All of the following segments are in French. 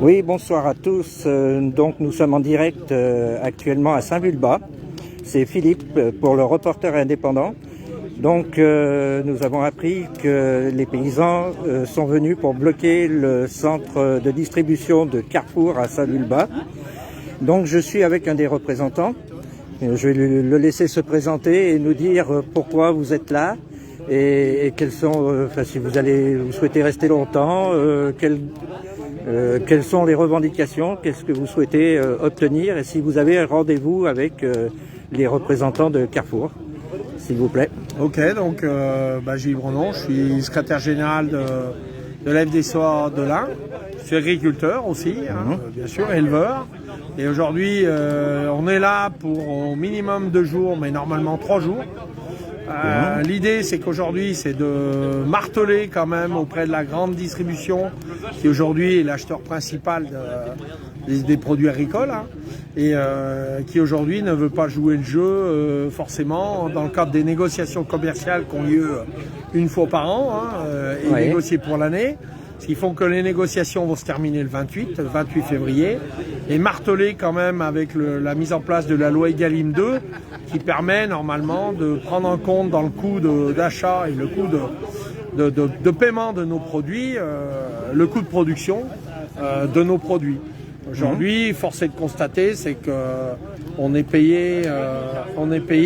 Oui, bonsoir à tous. Donc nous sommes en direct actuellement à Saint-Vulbas. C'est Philippe pour le Reporter Indépendant. Donc nous avons appris que les paysans sont venus pour bloquer le centre de distribution de Carrefour à Saint-Vulbas. Donc je suis avec un des représentants. Je vais le laisser se présenter et nous dire pourquoi vous êtes là et quels sont, si vous souhaitez rester longtemps, quelles sont les revendications, qu'est-ce que vous souhaitez obtenir et si vous avez un rendez-vous avec les représentants de Carrefour, s'il vous plaît. Ok, donc Gilles Brenon, je suis secrétaire général de l'FDSOA de l'Ain. Je suis agriculteur aussi, bien sûr, éleveur. Et aujourd'hui, on est là pour au minimum 2 jours, mais normalement 3 jours. L'idée, c'est qu'aujourd'hui, c'est de marteler quand même auprès de la grande distribution, qui aujourd'hui est l'acheteur principal des produits agricoles, et qui aujourd'hui ne veut pas jouer le jeu forcément dans le cadre des négociations commerciales qui ont lieu une fois par an et négociées pour l'année. Ce qui font que les négociations vont se terminer le 28 février, et marteler quand même avec la mise en place de la loi Egalim 2, qui permet normalement de prendre en compte dans le coût d'achat et le coût de paiement de nos produits, le coût de production de nos produits. Aujourd'hui, force est de constater, c'est que on est payé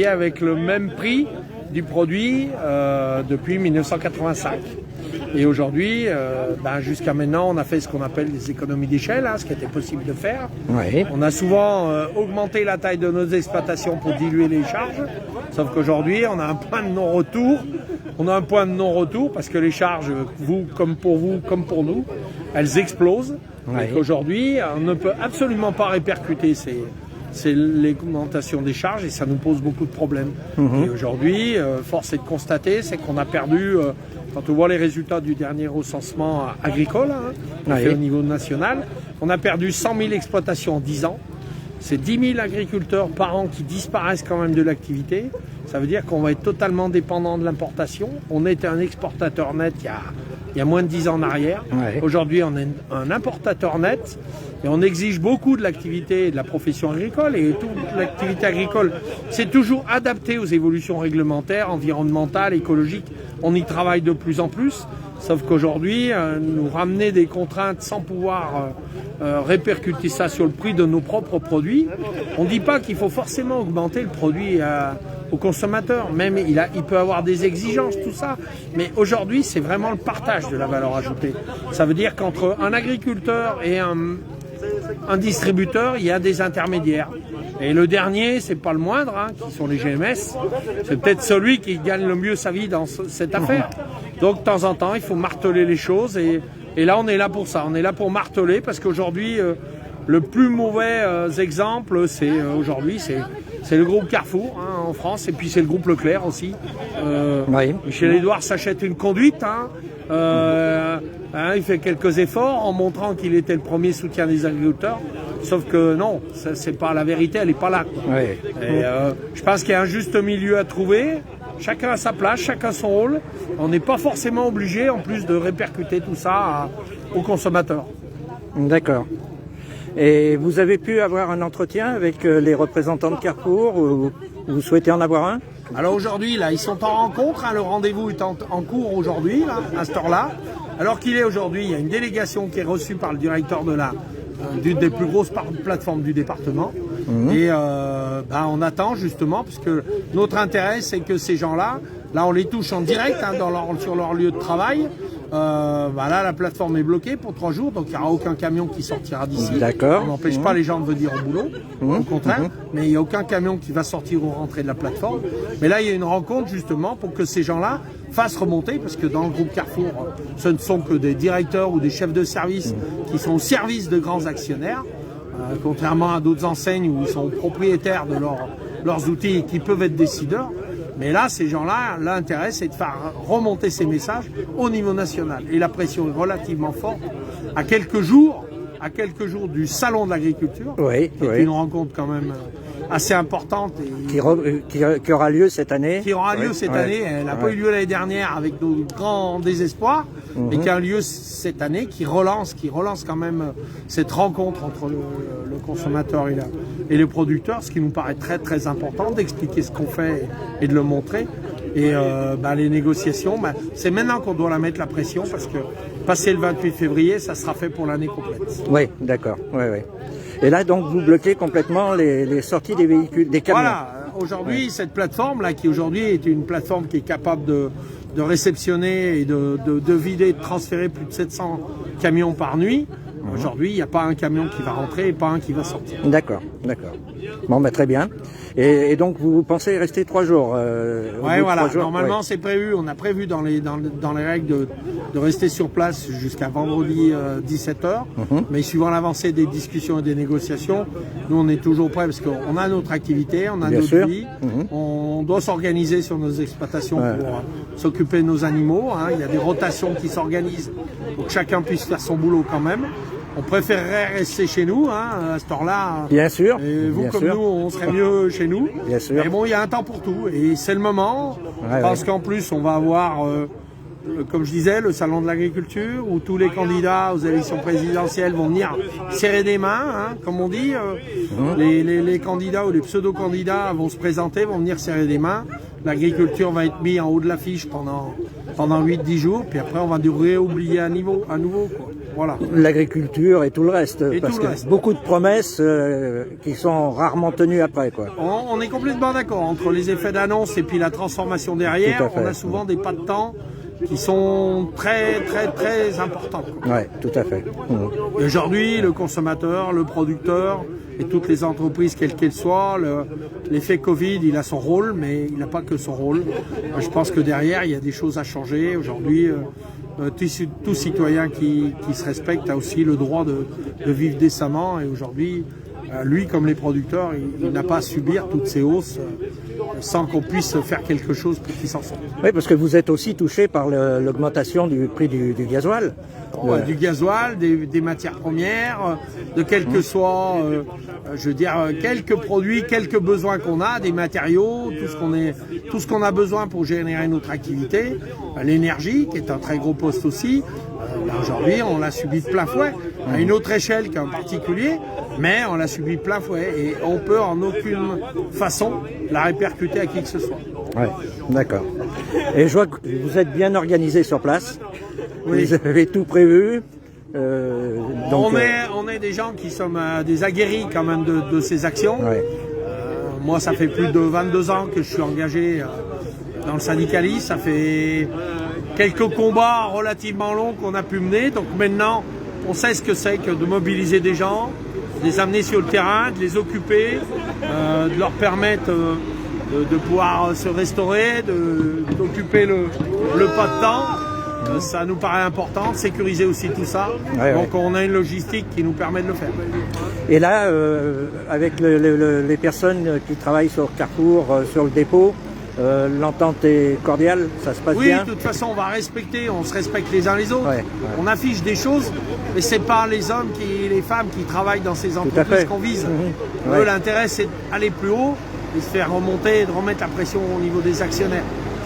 avec le même prix du produit depuis 1985. Et aujourd'hui, jusqu'à maintenant, on a fait ce qu'on appelle des économies d'échelle, ce qui était possible de faire. Oui. On a souvent augmenté la taille de nos exploitations pour diluer les charges, sauf qu'aujourd'hui, on a un point de non-retour. On a un point de non-retour parce que les charges, vous, comme pour nous, elles explosent. Oui. Et qu'aujourd'hui, on ne peut absolument pas répercuter c'est l'augmentation des charges et ça nous pose beaucoup de problèmes. Et aujourd'hui, force est de constater, c'est qu'on a perdu, quand on voit les résultats du dernier recensement agricole, fait au niveau national, on a perdu 100 000 exploitations en 10 ans. C'est 10 000 agriculteurs par an qui disparaissent quand même de l'activité. Ça veut dire qu'on va être totalement dépendant de l'importation. On était un exportateur net il y a moins de 10 ans en arrière. Ouais. Aujourd'hui, on est un importateur net et on exige beaucoup de l'activité et de la profession agricole. Et toute l'activité agricole, c'est toujours adapté aux évolutions réglementaires, environnementales, écologiques. On y travaille de plus en plus. Sauf qu'aujourd'hui, nous ramener des contraintes sans pouvoir répercuter ça sur le prix de nos propres produits, on ne dit pas qu'il faut forcément augmenter le produit au consommateur. Même il peut avoir des exigences, tout ça. Mais aujourd'hui, c'est vraiment le partage de la valeur ajoutée. Ça veut dire qu'entre un agriculteur et un distributeur, il y a des intermédiaires. Et le dernier, c'est pas le moindre, qui sont les GMS. C'est peut-être celui qui gagne le mieux sa vie dans cette affaire. Donc de temps en temps, il faut marteler les choses et là, on est là pour ça. On est là pour marteler parce qu'aujourd'hui, le plus mauvais exemple, c'est aujourd'hui, c'est le groupe Carrefour en France et puis c'est le groupe Leclerc aussi. Michel Édouard s'achète une conduite. Il fait quelques efforts en montrant qu'il était le premier soutien des agriculteurs. Sauf que non, c'est pas la vérité, elle n'est pas là. Et, je pense qu'il y a un juste milieu à trouver. Chacun a sa place, chacun son rôle. On n'est pas forcément obligé, en plus, de répercuter tout ça aux consommateurs. D'accord. Et vous avez pu avoir un entretien avec les représentants de Carrefour ou vous souhaitez en avoir un? Alors aujourd'hui, là, ils sont en rencontre. Le rendez-vous est en cours aujourd'hui, à cette heure-là. Alors qu'il est aujourd'hui, il y a une délégation qui est reçue par le directeur d'une des plus grosses plateformes du département. Et on attend justement, parce que notre intérêt, c'est que ces gens-là, là on les touche en direct sur leur lieu de travail. Là, la plateforme est bloquée pour 3 jours, donc il n'y aura aucun camion qui sortira d'ici. D'accord. On n'empêche pas les gens de venir au boulot, au contraire, mais il n'y a aucun camion qui va sortir ou rentrer de la plateforme. Mais là, il y a une rencontre justement pour que ces gens-là fassent remonter, parce que dans le groupe Carrefour, ce ne sont que des directeurs ou des chefs de service qui sont au service de grands actionnaires. Contrairement à d'autres enseignes où ils sont propriétaires de leurs outils et qui peuvent être décideurs. Mais là, ces gens-là, l'intérêt, c'est de faire remonter ces messages au niveau national. Et la pression est relativement forte. À quelques jours du salon de l'agriculture, qui est une rencontre quand même assez importante. Qui aura lieu cette année. Qui aura lieu cette année. Elle n'a pas eu lieu l'année dernière avec de grands désespoirs. et qui a un lieu cette année, qui relance quand même cette rencontre entre le consommateur et le producteur, ce qui nous paraît très très important, d'expliquer ce qu'on fait et de le montrer. Et les négociations, c'est maintenant qu'on doit la mettre la pression, parce que passé le 28 février, ça sera fait pour l'année complète. Oui, d'accord. Ouais. Et là, donc, vous bloquez complètement les sorties des véhicules, des camions. Voilà. Aujourd'hui, cette plateforme-là, qui aujourd'hui est une plateforme qui est capable de réceptionner et de vider, de transférer plus de 700 camions par nuit. Aujourd'hui, il n'y a pas un camion qui va rentrer et pas un qui va sortir. D'accord. Bon, très bien. Et donc, vous pensez rester 3 jours Oui, voilà. Normalement, c'est prévu. On a prévu dans les règles de rester sur place jusqu'à vendredi 17h. Mais suivant l'avancée des discussions et des négociations, nous, on est toujours prêts parce qu'on a notre activité, on a notre vie. On doit s'organiser sur nos exploitations pour s'occuper de nos animaux. Il y a des rotations qui s'organisent pour que chacun puisse faire son boulot quand même. On préférerait rester chez nous à cette heure-là. Bien sûr. Et vous, bien comme sûr. nous, on serait mieux chez nous. Bien sûr. Mais bon, il y a un temps pour tout. Et c'est le moment. Parce qu'en plus, on va avoir, comme je disais, le salon de l'agriculture, où tous les candidats aux élections présidentielles vont venir serrer des mains, comme on dit. Les candidats ou les pseudo-candidats vont se présenter, vont venir serrer des mains. L'agriculture va être mise en haut de l'affiche pendant 8-10 jours. Puis après, on va oublier à nouveau. Quoi. Voilà. L'agriculture et tout le reste, et parce tout que le reste. beaucoup de promesses qui sont rarement tenues après, quoi. On est complètement d'accord entre les effets d'annonce et puis la transformation derrière. On a souvent des pas de temps qui sont très très très importants. Oui, tout à fait. Et aujourd'hui, le consommateur, le producteur et toutes les entreprises, quelles qu'elles soient, l'effet Covid, il a son rôle, mais il n'a pas que son rôle. Je pense que derrière, il y a des choses à changer. Aujourd'hui, tout citoyen qui se respecte a aussi le droit de vivre décemment. Et aujourd'hui, lui, comme les producteurs, il n'a pas à subir toutes ces hausses sans qu'on puisse faire quelque chose pour qu'il s'en sorte. Oui, parce que vous êtes aussi touché par l'augmentation du prix du gasoil. Du gasoil, des matières premières, de quel que soit, quelques produits, quelques besoins qu'on a, des matériaux, tout ce qu'on a besoin pour générer notre activité, l'énergie qui est un très gros poste aussi. Aujourd'hui, on l'a subi de plein fouet, à une autre échelle qu'un particulier, mais on l'a subi de plein fouet et on peut en aucune façon la répercuter à qui que ce soit. Oui, d'accord. Et je vois que vous êtes bien organisé sur place. Oui. Vous avez tout prévu. On est des gens qui sommes des aguerris quand même de ces actions. Ouais. Moi, ça fait plus de 22 ans que je suis engagé dans le syndicalisme. Ça fait quelques combats relativement longs qu'on a pu mener. Donc maintenant, on sait ce que c'est que de mobiliser des gens, de les amener sur le terrain, de les occuper, de leur permettre de pouvoir se restaurer, d'occuper le pas de temps. Ça nous paraît important, de sécuriser aussi tout ça. Donc on a une logistique qui nous permet de le faire. Et là, avec les personnes qui travaillent sur Carrefour, sur le dépôt, l'entente est cordiale, ça se passe bien? Oui, de toute façon, on se respecte les uns les autres. On affiche des choses, mais c'est pas les femmes qui travaillent dans ces entreprises qu'on vise. Eux, l'intérêt, c'est d'aller plus haut et se faire remonter et de remettre la pression au niveau des actionnaires.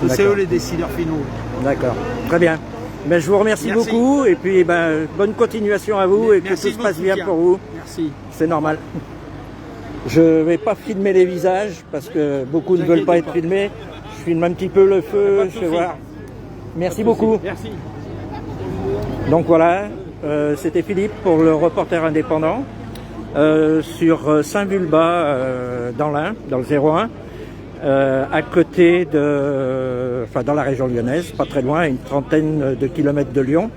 C'est eux les décideurs finaux. D'accord, très bien. Ben, je vous remercie beaucoup et puis bonne continuation à vous et que tout se passe bien pour vous. Merci. C'est normal. Je ne vais pas filmer les visages parce que beaucoup ne veulent pas être filmés. Je filme un petit peu le feu, je vais voir. Merci beaucoup. Merci. Donc voilà, c'était Philippe pour le reporter indépendant sur Saint-Vulbas dans l'Ain, dans le 01. À côté dans la région lyonnaise, pas très loin, une trentaine de kilomètres de Lyon.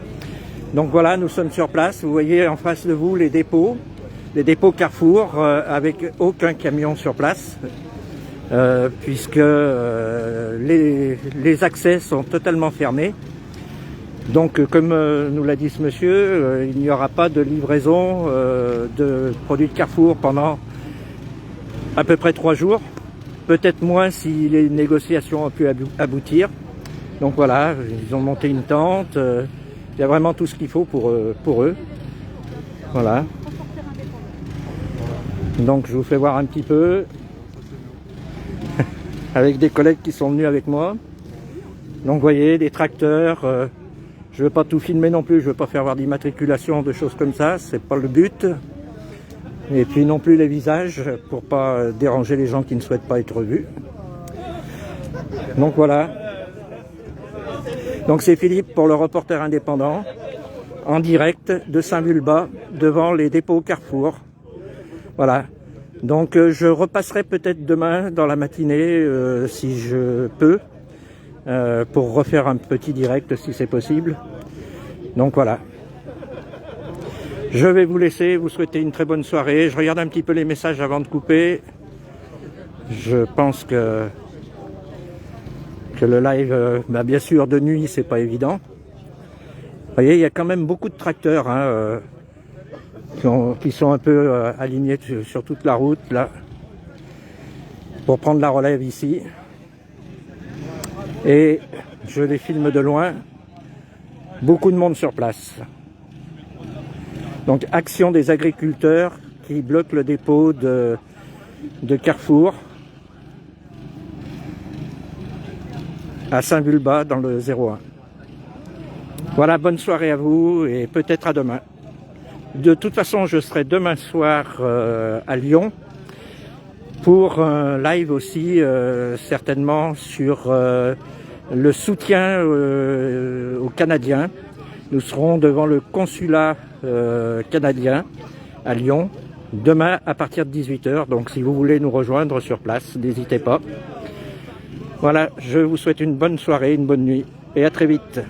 Donc voilà, nous sommes sur place. Vous voyez en face de vous les dépôts Carrefour avec aucun camion sur place, puisque les accès sont totalement fermés. Donc comme nous l'a dit ce monsieur, il n'y aura pas de livraison de produits de Carrefour pendant à peu près 3 jours. Peut-être moins si les négociations ont pu aboutir. Donc voilà, ils ont monté une tente. Il y a vraiment tout ce qu'il faut pour eux. Voilà. Donc je vous fais voir un petit peu. Avec des collègues qui sont venus avec moi. Donc vous voyez, des tracteurs Je veux pas tout filmer non plus, je veux pas faire voir d'immatriculation, de choses comme ça, c'est pas le but. Et puis non plus les visages, pour pas déranger les gens qui ne souhaitent pas être vus. Donc voilà. Donc c'est Philippe pour le Reporter Indépendant, en direct de Saint-Vulbas, devant les dépôts Carrefour. Voilà. Donc je repasserai peut-être demain dans la matinée, si je peux, pour refaire un petit direct si c'est possible. Donc voilà. Je vais vous laisser, vous souhaiter une très bonne soirée. Je regarde un petit peu les messages avant de couper. Je pense que le live, bien sûr de nuit c'est pas évident. Vous voyez, il y a quand même beaucoup de tracteurs hein, qui sont un peu alignés sur toute la route là, pour prendre la relève ici. Et je les filme de loin. Beaucoup de monde sur place. Donc action des agriculteurs qui bloquent le dépôt de Carrefour à Saint-Vulbas dans le 01. Voilà, bonne soirée à vous et peut-être à demain. De toute façon, je serai demain soir à Lyon pour un live aussi, certainement sur le soutien aux Canadiens. Nous serons devant le consulat canadien à Lyon demain à partir de 18 h. Donc si vous voulez nous rejoindre sur place, n'hésitez pas. Voilà, je vous souhaite une bonne soirée, une bonne nuit et à très vite.